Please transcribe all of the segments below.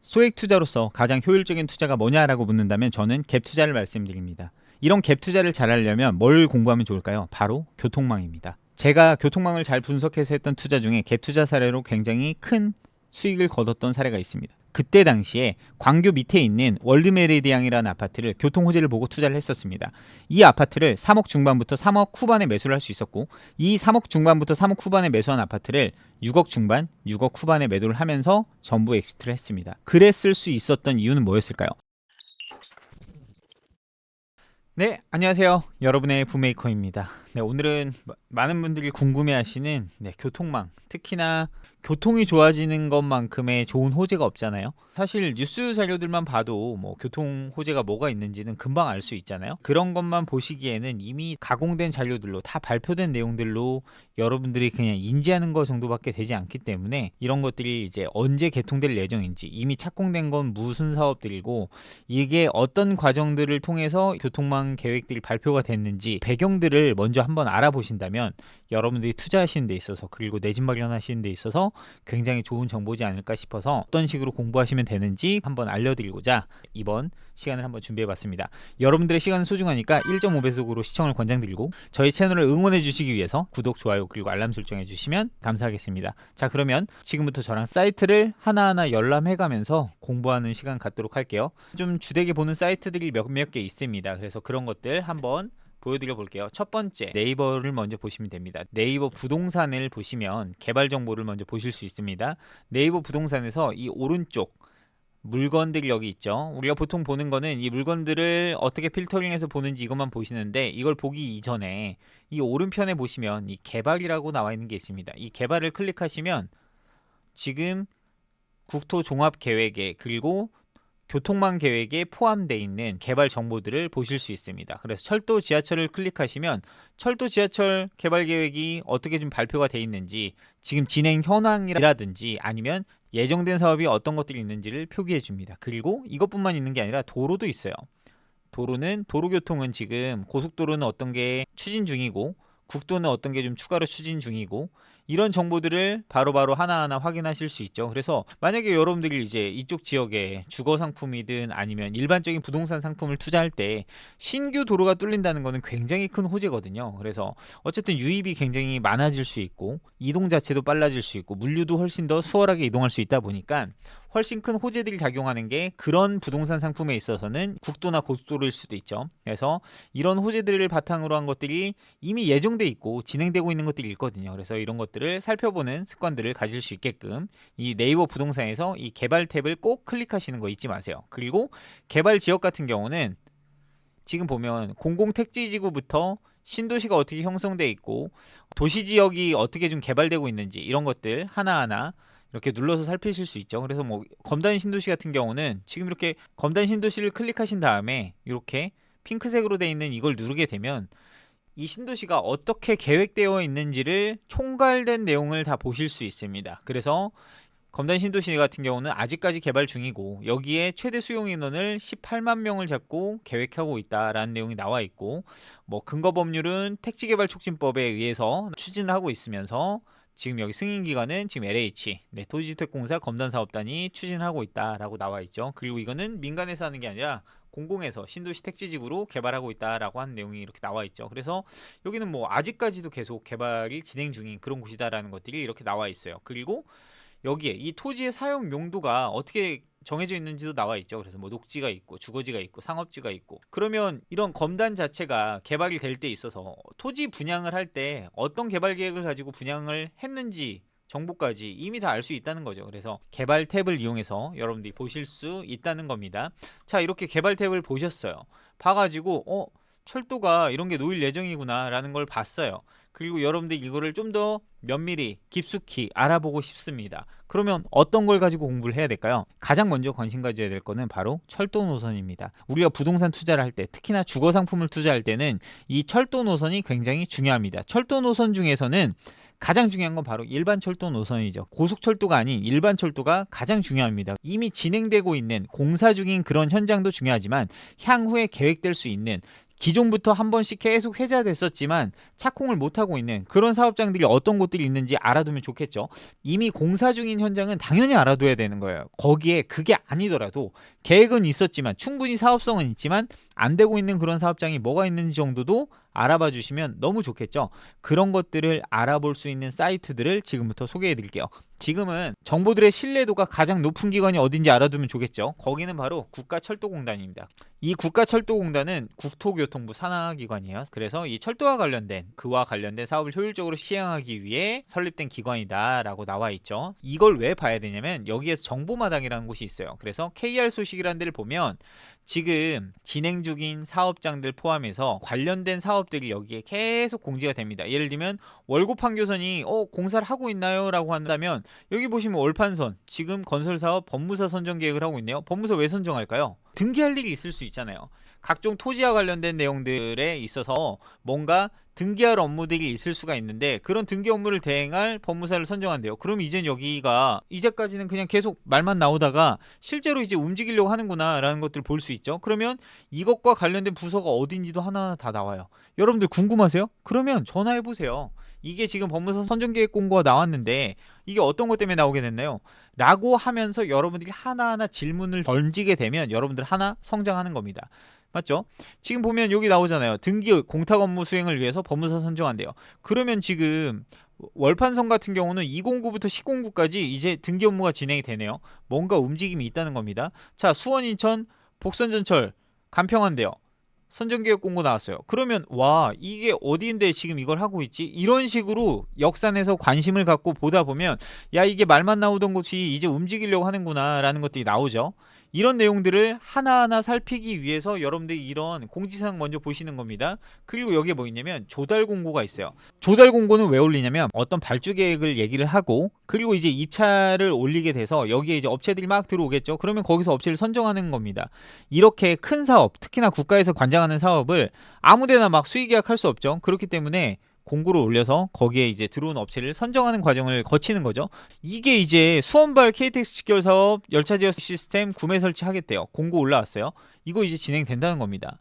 소액 투자로서 가장 효율적인 투자가 뭐냐라고 묻는다면 저는 갭 투자를 말씀드립니다. 이런 갭 투자를 잘하려면 뭘 공부하면 좋을까요? 바로 교통망입니다. 제가 교통망을 잘 분석해서 했던 투자 중에 갭 투자 사례로 굉장히 큰 수익을 거뒀던 사례가 있습니다. 그때 당시에 광교 밑에 있는 월드메리디앙이라는 아파트를 교통호재를 보고 투자를 했었습니다. 이 아파트를 3억 중반부터 3억 후반에 매수를 할 수 있었고, 이 3억 중반부터 3억 후반에 매수한 아파트를 6억 중반, 6억 후반에 매도를 하면서 전부 엑시트를 했습니다. 그랬을 수 있었던 이유는 뭐였을까요? 네, 안녕하세요. 여러분의 부메이커입니다. 네, 오늘은 많은 분들이 궁금해하시는 교통망, 특히나 교통이 좋아지는 것만큼의 좋은 호재가 없잖아요. 사실 뉴스 자료들만 봐도 교통 호재가 뭐가 있는지는 금방 알 수 있잖아요. 그런 것만 보시기에는 이미 가공된 자료들로 다 발표된 내용들로 여러분들이 그냥 인지하는 것 정도밖에 되지 않기 때문에 이런 것들이 이제 언제 개통될 예정인지, 이미 착공된 건 무슨 사업들이고 이게 어떤 과정들을 통해서 교통망 계획들이 발표가 됐는지 배경들을 먼저 한번 알아보신다면 여러분들이 투자하시는 데 있어서, 그리고 내 집 마련하시는 데 있어서 굉장히 좋은 정보지 않을까 싶어서 어떤 식으로 공부하시면 되는지 한번 알려드리고자 이번 시간을 한번 준비해봤습니다. 여러분들의 시간은 소중하니까 1.5배속으로 시청을 권장드리고 저희 채널을 응원해 주시기 위해서 구독, 좋아요, 그리고 알람 설정해 주시면 감사하겠습니다. 자, 그러면 지금부터 저랑 사이트를 하나하나 열람해가면서 공부하는 시간 갖도록 할게요. 좀 주되게 보는 사이트들이 몇몇 개 있습니다. 그래서 그런 것들 한번 보여드려 볼게요. 첫 번째, 네이버를 먼저 보시면 됩니다. 네이버 부동산을 보시면 개발 정보를 먼저 보실 수 있습니다. 네이버 부동산에서 이 오른쪽 물건들이 여기 있죠. 우리가 보통 보는 거는 이 물건들을 어떻게 필터링해서 보는지 이것만 보시는데, 이걸 보기 이전에 이 오른편에 보시면 이 개발이라고 나와 있는 게 있습니다. 이 개발을 클릭하시면 지금 국토종합계획에, 그리고 교통망 계획에 포함되어 있는 개발 정보들을 보실 수 있습니다. 그래서 철도 지하철을 클릭하시면 철도 지하철 개발 계획이 어떻게 좀 발표가 되어 있는지, 지금 진행 현황이라든지 아니면 예정된 사업이 어떤 것들이 있는지를 표기해 줍니다. 그리고 이것뿐만 있는 게 아니라 도로도 있어요. 도로교통은 지금 고속도로는 어떤 게 추진 중이고, 국도는 어떤 게 좀 추가로 추진 중이고, 이런 정보들을 바로바로 하나하나 확인하실 수 있죠. 그래서 만약에 여러분들이 이제 이쪽 지역에 주거 상품이든 아니면 일반적인 부동산 상품을 투자할 때 신규 도로가 뚫린다는 것은 굉장히 큰 호재거든요. 그래서 어쨌든 유입이 굉장히 많아질 수 있고, 이동 자체도 빨라질 수 있고, 물류도 훨씬 더 수월하게 이동할 수 있다 보니까 훨씬 큰 호재들이 작용하는 게 그런 부동산 상품에 있어서는 국도나 고속도로일 수도 있죠. 그래서 이런 호재들을 바탕으로 한 것들이 이미 예정돼 있고 진행되고 있는 것들이 있거든요. 그래서 이런 것들을 살펴보는 습관들을 가질 수 있게끔 이 네이버 부동산에서 이 개발 탭을 꼭 클릭하시는 거 잊지 마세요. 그리고 개발 지역 같은 경우는 지금 보면 공공택지지구부터 신도시가 어떻게 형성돼 있고 도시지역이 어떻게 좀 개발되고 있는지, 이런 것들 하나하나 이렇게 눌러서 살피실 수 있죠. 그래서 검단 신도시 같은 경우는 지금 이렇게 검단 신도시를 클릭하신 다음에 이렇게 핑크색으로 되어 있는 이걸 누르게 되면 이 신도시가 어떻게 계획되어 있는지를 총괄된 내용을 다 보실 수 있습니다. 그래서 검단 신도시 같은 경우는 아직까지 개발 중이고 여기에 최대 수용 인원을 18만 명을 잡고 계획하고 있다라는 내용이 나와 있고, 근거 법률은 택지개발촉진법에 의해서 추진을 하고 있으면서 지금 여기 승인기관은 지금 LH, 토지주택공사 검단사업단이 추진하고 있다라고 나와 있죠. 그리고 이거는 민간에서 하는 게 아니라 공공에서 신도시 택지지구로 개발하고 있다라고 하는 내용이 이렇게 나와 있죠. 그래서 여기는 아직까지도 계속 개발이 진행 중인 그런 곳이다라는 것들이 이렇게 나와 있어요. 그리고 여기에 이 토지의 사용 용도가 어떻게 정해져 있는지도 나와 있죠. 그래서 녹지가 있고 주거지가 있고 상업지가 있고, 그러면 이런 검단 자체가 개발이 될 때 있어서 토지 분양을 할 때 어떤 개발 계획을 가지고 분양을 했는지 정보까지 이미 다 알 수 있다는 거죠. 그래서 개발 탭을 이용해서 여러분들이 보실 수 있다는 겁니다. 자, 이렇게 개발 탭을 보셨어요. 봐가지고 철도가 이런 게 놓일 예정이구나 라는 걸 봤어요. 그리고 여러분들 이거를 좀 더 면밀히 깊숙이 알아보고 싶습니다. 그러면 어떤 걸 가지고 공부를 해야 될까요? 가장 먼저 관심 가져야 될 거는 바로 철도 노선입니다. 우리가 부동산 투자를 할 때, 특히나 주거 상품을 투자할 때는 이 철도 노선이 굉장히 중요합니다. 철도 노선 중에서는 가장 중요한 건 바로 일반 철도 노선이죠. 고속철도가 아닌 일반 철도가 가장 중요합니다. 이미 진행되고 있는 공사 중인 그런 현장도 중요하지만 향후에 계획될 수 있는 기존부터 한 번씩 계속 회자됐었지만 착공을 못하고 있는 그런 사업장들이 어떤 곳들이 있는지 알아두면 좋겠죠. 이미 공사 중인 현장은 당연히 알아둬야 되는 거예요. 거기에 그게 아니더라도 계획은 있었지만 충분히 사업성은 있지만 안 되고 있는 그런 사업장이 뭐가 있는지 정도도 알아봐 주시면 너무 좋겠죠. 그런 것들을 알아볼 수 있는 사이트들을 지금부터 소개해 드릴게요. 지금은 정보들의 신뢰도가 가장 높은 기관이 어딘지 알아두면 좋겠죠. 거기는 바로 국가철도공단입니다. 이 국가철도공단은 국토교통부 산하기관이에요. 그래서 이 철도와 관련된 그와 관련된 사업을 효율적으로 시행하기 위해 설립된 기관이다라고 나와 있죠. 이걸 왜 봐야 되냐면 여기에서 정보마당이라는 곳이 있어요. 그래서 KR 소식이라는 데를 보면 지금 진행 중인 사업장들 포함해서 관련된 사업들이 여기에 계속 공지가 됩니다. 예를 들면 월곡 판교선이 공사를 하고 있나요? 라고 한다면 여기 보시면 월판선 지금 건설사업 법무사 선정 계획을 하고 있네요. 법무사 왜 선정할까요? 등기할 일이 있을 수 있잖아요. 각종 토지와 관련된 내용들에 있어서 뭔가 등기할 업무들이 있을 수가 있는데 그런 등기 업무를 대행할 법무사를 선정한대요. 그럼 이젠 여기가 이제까지는 그냥 계속 말만 나오다가 실제로 이제 움직이려고 하는구나 라는 것들을 볼 수 있죠. 그러면 이것과 관련된 부서가 어딘지도 하나하나 다 나와요. 여러분들 궁금하세요? 그러면 전화해보세요. 이게 지금 법무사 선정계획 공고가 나왔는데 이게 어떤 것 때문에 나오게 됐나요? 라고 하면서 여러분들이 하나하나 질문을 던지게 되면 여러분들 하나 성장하는 겁니다. 맞죠? 지금 보면 여기 나오잖아요. 등기 공탁 업무 수행을 위해서 법무사 선정한대요. 그러면 지금 월판선 같은 경우는 209부터 1009까지 이제 등기 업무가 진행이 되네요. 뭔가 움직임이 있다는 겁니다. 자, 수원 인천 복선전철 간평한대요. 선정계획 공고 나왔어요. 그러면 와 이게 어디인데 지금 이걸 하고 있지? 이런 식으로 역산해서 관심을 갖고 보다 보면 야 이게 말만 나오던 곳이 이제 움직이려고 하는구나 라는 것들이 나오죠. 이런 내용들을 하나하나 살피기 위해서 여러분들이 이런 공지사항 먼저 보시는 겁니다. 그리고 여기에 뭐 있냐면 조달 공고가 있어요. 조달 공고는 왜 올리냐면 어떤 발주 계획을 얘기를 하고 그리고 이제 입찰을 올리게 돼서 여기에 이제 업체들이 막 들어오겠죠. 그러면 거기서 업체를 선정하는 겁니다. 이렇게 큰 사업, 특히나 국가에서 관장하는 사업을 아무데나 막 수의 계약할 수 없죠. 그렇기 때문에 공고를 올려서 거기에 이제 들어온 업체를 선정하는 과정을 거치는 거죠. 이게 이제 수원발 KTX 직결 사업 열차 제어 시스템 구매 설치하겠대요. 공고 올라왔어요. 이거 이제 진행된다는 겁니다.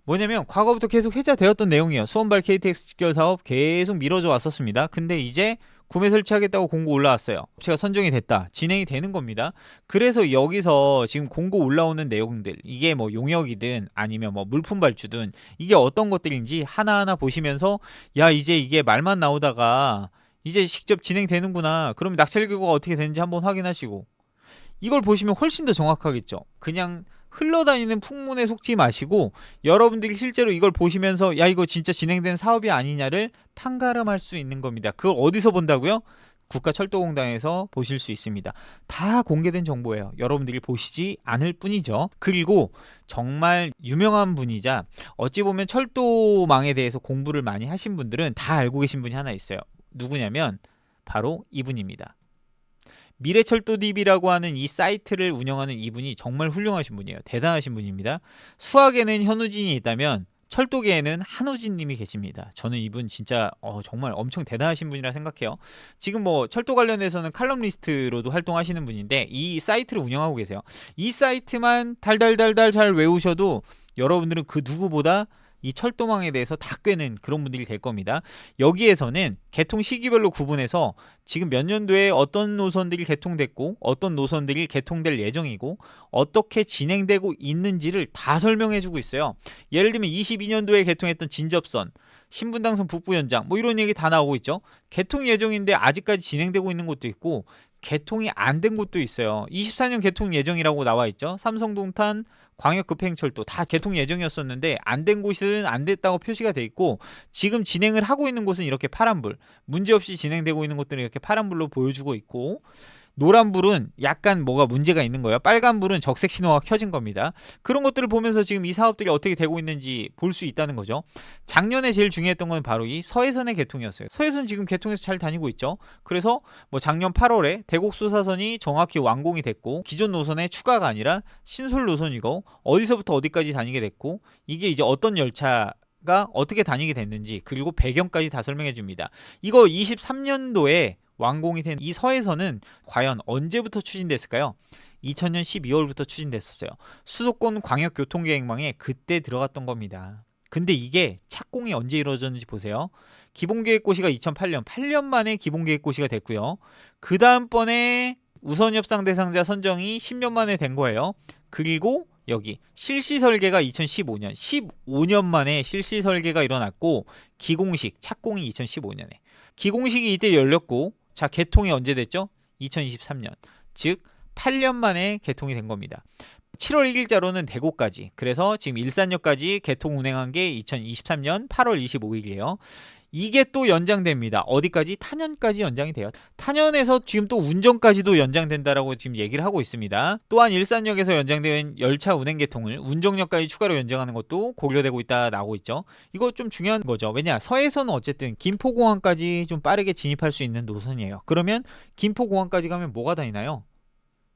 뭐냐면 과거부터 계속 회자되었던 내용이에요. 수원발 KTX 직결 사업 계속 미뤄져 왔었습니다. 근데 이제 구매 설치하겠다고 공고 올라왔어요. 업체가 선정이 됐다. 진행이 되는 겁니다. 그래서 여기서 지금 공고 올라오는 내용들 이게 뭐 용역이든 아니면 뭐 물품 발주든 이게 어떤 것들인지 하나하나 보시면서 야 이제 이게 말만 나오다가 이제 직접 진행되는구나. 그럼 낙찰 결과가 어떻게 되는지 한번 확인하시고 이걸 보시면 훨씬 더 정확하겠죠. 그냥 흘러다니는 풍문에 속지 마시고 여러분들이 실제로 이걸 보시면서 야 이거 진짜 진행된 사업이 아니냐를 판가름할 수 있는 겁니다. 그걸 어디서 본다고요? 국가철도공단에서 보실 수 있습니다. 다 공개된 정보예요. 여러분들이 보시지 않을 뿐이죠. 그리고 정말 유명한 분이자 어찌 보면 철도망에 대해서 공부를 많이 하신 분들은 다 알고 계신 분이 하나 있어요. 누구냐면 바로 이분입니다. 미래철도DB라고 하는 이 사이트를 운영하는 이분이 정말 훌륭하신 분이에요. 대단하신 분입니다. 수학에는 현우진이 있다면 철도계에는 한우진님이 계십니다. 저는 이분 진짜 정말 엄청 대단하신 분이라 생각해요. 지금 뭐 철도 관련해서는 칼럼니스트로도 활동하시는 분인데 이 사이트를 운영하고 계세요. 이 사이트만 달달달달 잘 외우셔도 여러분들은 그 누구보다 이 철도망에 대해서 다 꿰는 그런 분들이 될 겁니다. 여기에서는 개통 시기별로 구분해서 지금 몇 년도에 어떤 노선들이 개통됐고 어떤 노선들이 개통될 예정이고 어떻게 진행되고 있는지를 다 설명해주고 있어요. 예를 들면 22년도에 개통했던 진접선, 신분당선 북부 연장 뭐 이런 얘기 다 나오고 있죠. 개통 예정인데 아직까지 진행되고 있는 것도 있고 개통이 안 된 곳도 있어요. 24년 개통 예정이라고 나와 있죠. 삼성동탄 광역급행철도 다 개통 예정이었었는데 안 된 곳은 안 됐다고 표시가 돼 있고 지금 진행을 하고 있는 곳은 이렇게 파란불, 문제없이 진행되고 있는 곳들은 이렇게 파란불로 보여주고 있고 노란불은 약간 뭐가 문제가 있는 거예요. 빨간불은 적색 신호가 켜진 겁니다. 그런 것들을 보면서 지금 이 사업들이 어떻게 되고 있는지 볼 수 있다는 거죠. 작년에 제일 중요했던 건 바로 이 서해선의 개통이었어요. 서해선 지금 개통해서 잘 다니고 있죠. 그래서 뭐 작년 8월에 대곡수사선이 정확히 완공이 됐고 기존 노선에 추가가 아니라 신설 노선이고 어디서부터 어디까지 다니게 됐고 이게 이제 어떤 열차가 어떻게 다니게 됐는지 그리고 배경까지 다 설명해 줍니다. 이거 23년도에 완공이 된 이 서해선은 과연 언제부터 추진됐을까요? 2000년 12월부터 추진됐었어요. 수도권 광역교통계획망에 그때 들어갔던 겁니다. 근데 이게 착공이 언제 이루어졌는지 보세요. 기본계획고시가 2008년, 8년 만에 기본계획고시가 됐고요. 그 다음번에 우선협상 대상자 선정이 10년 만에 된 거예요. 그리고 여기 실시설계가 2015년, 15년 만에 실시설계가 일어났고 기공식, 착공이 2015년에. 기공식이 이때 열렸고, 자, 개통이 언제 됐죠? 2023년. 즉 8년 만에 개통이 된 겁니다. 7월 1일자로는 대구까지, 그래서 지금 일산역까지 개통 운행한 게 2023년 8월 25일이에요. 이게 또 연장됩니다. 어디까지? 탄현까지 연장이 돼요. 탄현에서 지금 또 운정까지도 연장된다라고 지금 얘기를 하고 있습니다. 또한 일산역에서 연장된 열차 운행 개통을 운정역까지 추가로 연장하는 것도 고려되고 있다 나오고 있죠. 이거 좀 중요한 거죠. 왜냐, 서해선은 어쨌든 김포공항까지 좀 빠르게 진입할 수 있는 노선이에요. 그러면 김포공항까지 가면 뭐가 다니나요?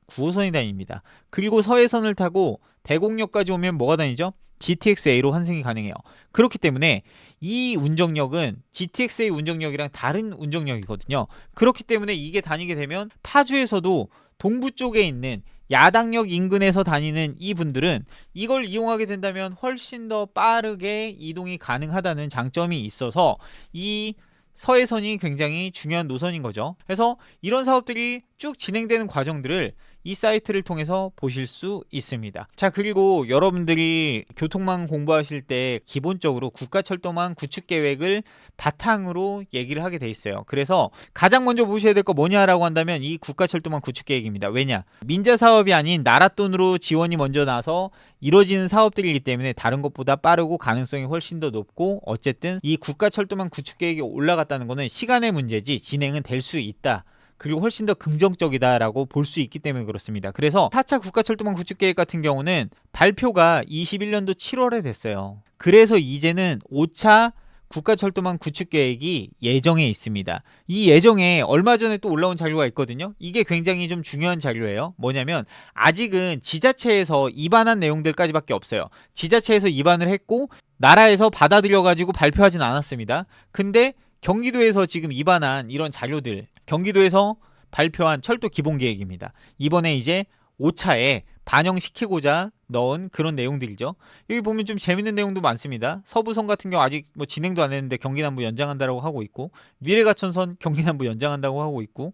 9호선이 다닙니다. 그리고 서해선을 타고 대곡역까지 오면 뭐가 다니죠? GTX-A로 환승이 가능해요. 그렇기 때문에 이 운정역은 GTX-A 운정역이랑 다른 운정역이거든요. 그렇기 때문에 이게 다니게 되면 파주에서도 동부 쪽에 있는 야당역 인근에서 다니는 이분들은 이걸 이용하게 된다면 훨씬 더 빠르게 이동이 가능하다는 장점이 있어서 이 서해선이 굉장히 중요한 노선인 거죠. 그래서 이런 사업들이 쭉 진행되는 과정들을 이 사이트를 통해서 보실 수 있습니다. 자, 그리고 여러분들이 교통망 공부하실 때 기본적으로 국가철도망 구축 계획을 바탕으로 얘기를 하게 돼 있어요. 그래서 가장 먼저 보셔야 될 거 뭐냐라고 한다면 이 국가철도망 구축 계획입니다. 왜냐? 민자 사업이 아닌 나라 돈으로 지원이 먼저 나서 이루어지는 사업들이기 때문에 다른 것보다 빠르고 가능성이 훨씬 더 높고, 어쨌든 이 국가철도망 구축 계획이 올라갔다는 거는 시간의 문제지 진행은 될 수 있다. 그리고 훨씬 더 긍정적이다라고 볼 수 있기 때문에 그렇습니다. 그래서 4차 국가철도망 구축계획 같은 경우는 발표가 21년도 7월에 됐어요. 그래서 이제는 5차 국가철도망 구축계획이 예정에 있습니다. 이 예정에 얼마 전에 또 올라온 자료가 있거든요. 이게 굉장히 좀 중요한 자료예요. 뭐냐면 아직은 지자체에서 입안한 내용들까지밖에 없어요. 지자체에서 입안을 했고 나라에서 받아들여가지고 발표하진 않았습니다. 근데 경기도에서 지금 입안한 이런 자료들, 경기도에서 발표한 철도 기본계획입니다. 이번에 이제 5차에 반영시키고자 넣은 그런 내용들이죠. 여기 보면 좀 재밌는 내용도 많습니다. 서부선 같은 경우 아직 뭐 진행도 안 했는데 경기남부 연장한다고 하고 있고, 미래가천선 경기남부 연장한다고 하고 있고,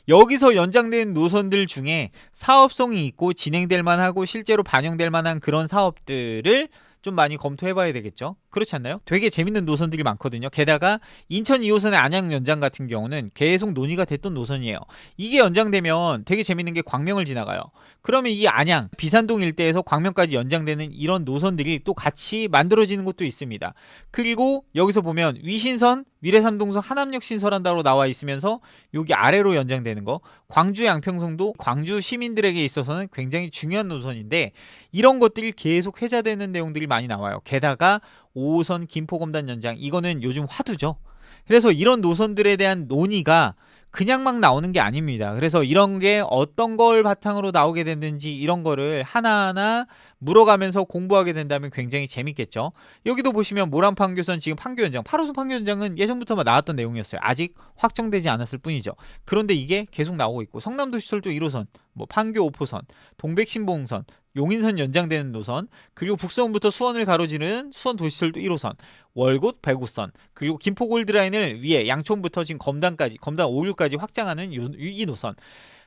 여기서 연장된 노선들 중에 사업성이 있고 진행될 만하고 실제로 반영될 만한 그런 사업들을 좀 많이 검토해봐야 되겠죠. 그렇지 않나요? 되게 재밌는 노선들이 많거든요. 게다가 인천 2호선의 안양 연장 같은 경우는 계속 논의가 됐던 노선이에요. 이게 연장되면 되게 재밌는 게 광명을 지나가요. 그러면 이 안양, 비산동 일대에서 광명까지 연장되는 이런 노선들이 또 같이 만들어지는 것도 있습니다. 그리고 여기서 보면 위신선, 위례삼동선 하남역 신설한다고 나와 있으면서 여기 아래로 연장되는 거, 광주 양평성도 광주 시민들에게 있어서는 굉장히 중요한 노선인데 이런 것들이 계속 회자되는 내용들이 많이 나와요. 게다가 5호선 김포검단 연장, 이거는 요즘 화두죠. 그래서 이런 노선들에 대한 논의가 그냥 막 나오는 게 아닙니다. 그래서 이런 게 어떤 걸 바탕으로 나오게 됐는지 이런 거를 하나하나 물어가면서 공부하게 된다면 굉장히 재밌겠죠. 여기도 보시면 모란판교선 지금 판교 연장, 8호선 판교 연장은 예전부터 나왔던 내용이었어요. 아직 확정되지 않았을 뿐이죠. 그런데 이게 계속 나오고 있고, 성남도시철도 1호선, 뭐 판교 5호선, 동백신봉선, 용인선 연장되는 노선, 그리고 북서원부터 수원을 가로지르는 수원도시철도 1호선, 월곶 105선, 그리고 김포 골드라인을 위에 양촌부터 지금 검단까지, 검단 5류까지 확장하는 이 노선,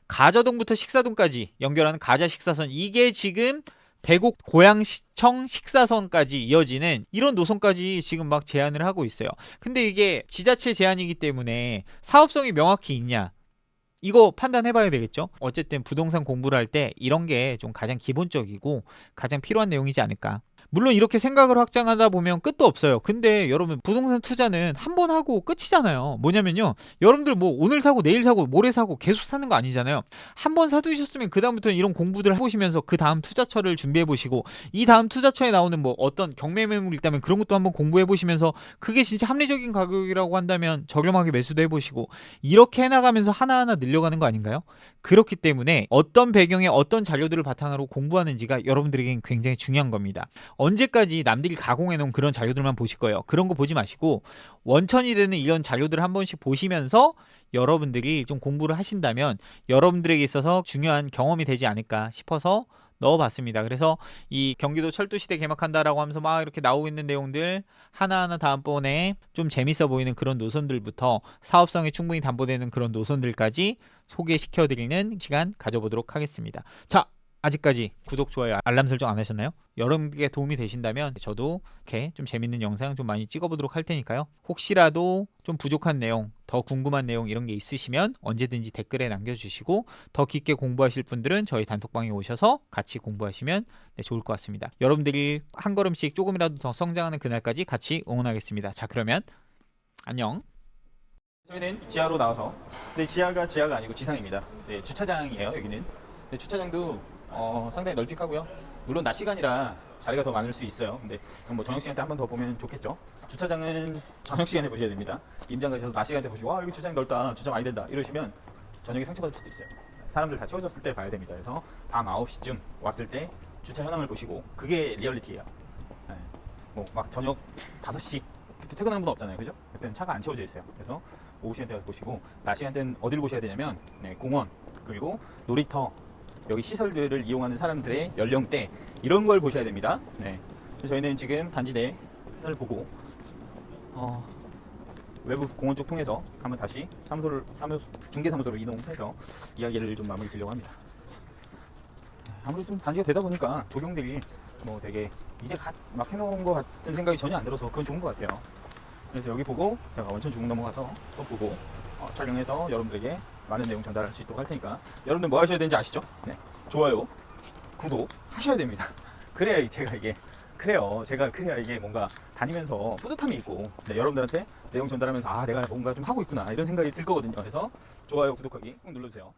가저동부터 식사동까지 연결하는 가자 식사선, 이게 지금 대곡 고양시청 식사선까지 이어지는 이런 노선까지 지금 막 제안을 하고 있어요. 근데 이게 지자체 제안이기 때문에 사업성이 명확히 있냐? 이거 판단해봐야 되겠죠. 어쨌든 부동산 공부를 할 때 이런 게 좀 가장 기본적이고 가장 필요한 내용이지 않을까. 물론 이렇게 생각을 확장하다 보면 끝도 없어요. 근데 여러분, 부동산 투자는 한 번 하고 끝이잖아요. 뭐냐면요, 여러분들 뭐 오늘 사고 내일 사고 모레 사고 계속 사는 거 아니잖아요. 한 번 사두셨으면 그 다음부터는 이런 공부들 해보시면서 그 다음 투자처를 준비해보시고, 이 다음 투자처에 나오는 뭐 어떤 경매 매물이 있다면 그런 것도 한번 공부해보시면서 그게 진짜 합리적인 가격이라고 한다면 저렴하게 매수도 해보시고, 이렇게 해나가면서 하나하나 늘려가는 거 아닌가요? 그렇기 때문에 어떤 배경에 어떤 자료들을 바탕으로 공부하는지가 여러분들에겐 굉장히 중요한 겁니다. 언제까지 남들이 가공해놓은 그런 자료들만 보실 거예요. 그런 거 보지 마시고 원천이 되는 이런 자료들을 한 번씩 보시면서 여러분들이 좀 공부를 하신다면 여러분들에게 있어서 중요한 경험이 되지 않을까 싶어서 넣어봤습니다. 그래서 이 경기도 철도시대 개막한다라고 하면서 막 이렇게 나오고 있는 내용들 하나하나 다음번에 좀 재밌어 보이는 그런 노선들부터 사업성이 충분히 담보되는 그런 노선들까지 소개시켜드리는 시간 가져보도록 하겠습니다. 자, 아직까지 구독, 좋아요, 알람 설정 안 하셨나요? 여러분께 도움이 되신다면 저도 이렇게 좀 재밌는 영상 좀 많이 찍어보도록 할 테니까요. 혹시라도 좀 부족한 내용, 더 궁금한 내용 이런 게 있으시면 언제든지 댓글에 남겨주시고 더 깊게 공부하실 분들은 저희 단톡방에 오셔서 같이 공부하시면 좋을 것 같습니다. 여러분들이 한 걸음씩 조금이라도 더 성장하는 그날까지 같이 응원하겠습니다. 자, 그러면 안녕. 저희는 지하로 나와서, 근데 지하가 아니고 지상입니다. 네, 주차장이에요. 여기는. 네, 주차장도 상당히 널찍하고요. 물론 낮 시간이라 자리가 더 많을 수 있어요. 근데 뭐 저녁 시간 때 한 번 더 보면 좋겠죠. 주차장은 저녁 시간에 보셔야 됩니다. 임장 가셔서 낮 시간에 보시고 와 여기 주차장 넓다, 주차 많이 된다 이러시면 저녁에 상처받을 수도 있어요. 사람들 다 채워졌을 때 봐야 됩니다. 그래서 밤 9시쯤 왔을 때 주차 현황을 보시고, 그게 리얼리티예요. 네. 뭐 막 저녁 5시 그때 퇴근하는 분 없잖아요, 그죠? 그때는 차가 안 채워져 있어요. 그래서 오후 시간대 가서 보시고, 낮 시간대는 어디를 보셔야 되냐면 공원, 그리고 놀이터, 여기 시설들을 이용하는 사람들의 연령대, 이런 걸 보셔야 됩니다. 네. 저희는 지금 단지 내를 보고 외부 공원 쪽 통해서 한번 다시 중개사무소로 이동해서 이야기를 좀 마무리 지려고 합니다. 아무래도 좀 단지가 되다 보니까 조경들이 뭐 되게 이제 막 해놓은 것 같은 생각이 전혀 안 들어서 그건 좋은 것 같아요. 그래서 여기 보고 제가 원천 중흥 넘어가서 또 보고 촬영해서 여러분들에게 많은 내용 전달할 수 있도록 할 테니까, 여러분들 뭐 하셔야 되는지 아시죠? 네. 좋아요, 구독 하셔야 됩니다. 그래야 제가 이게 뭔가 다니면서 뿌듯함이 있고, 네, 여러분들한테 내용 전달하면서 아 내가 뭔가 좀 하고 있구나 이런 생각이 들 거거든요. 그래서 좋아요, 구독하기 꼭 눌러주세요.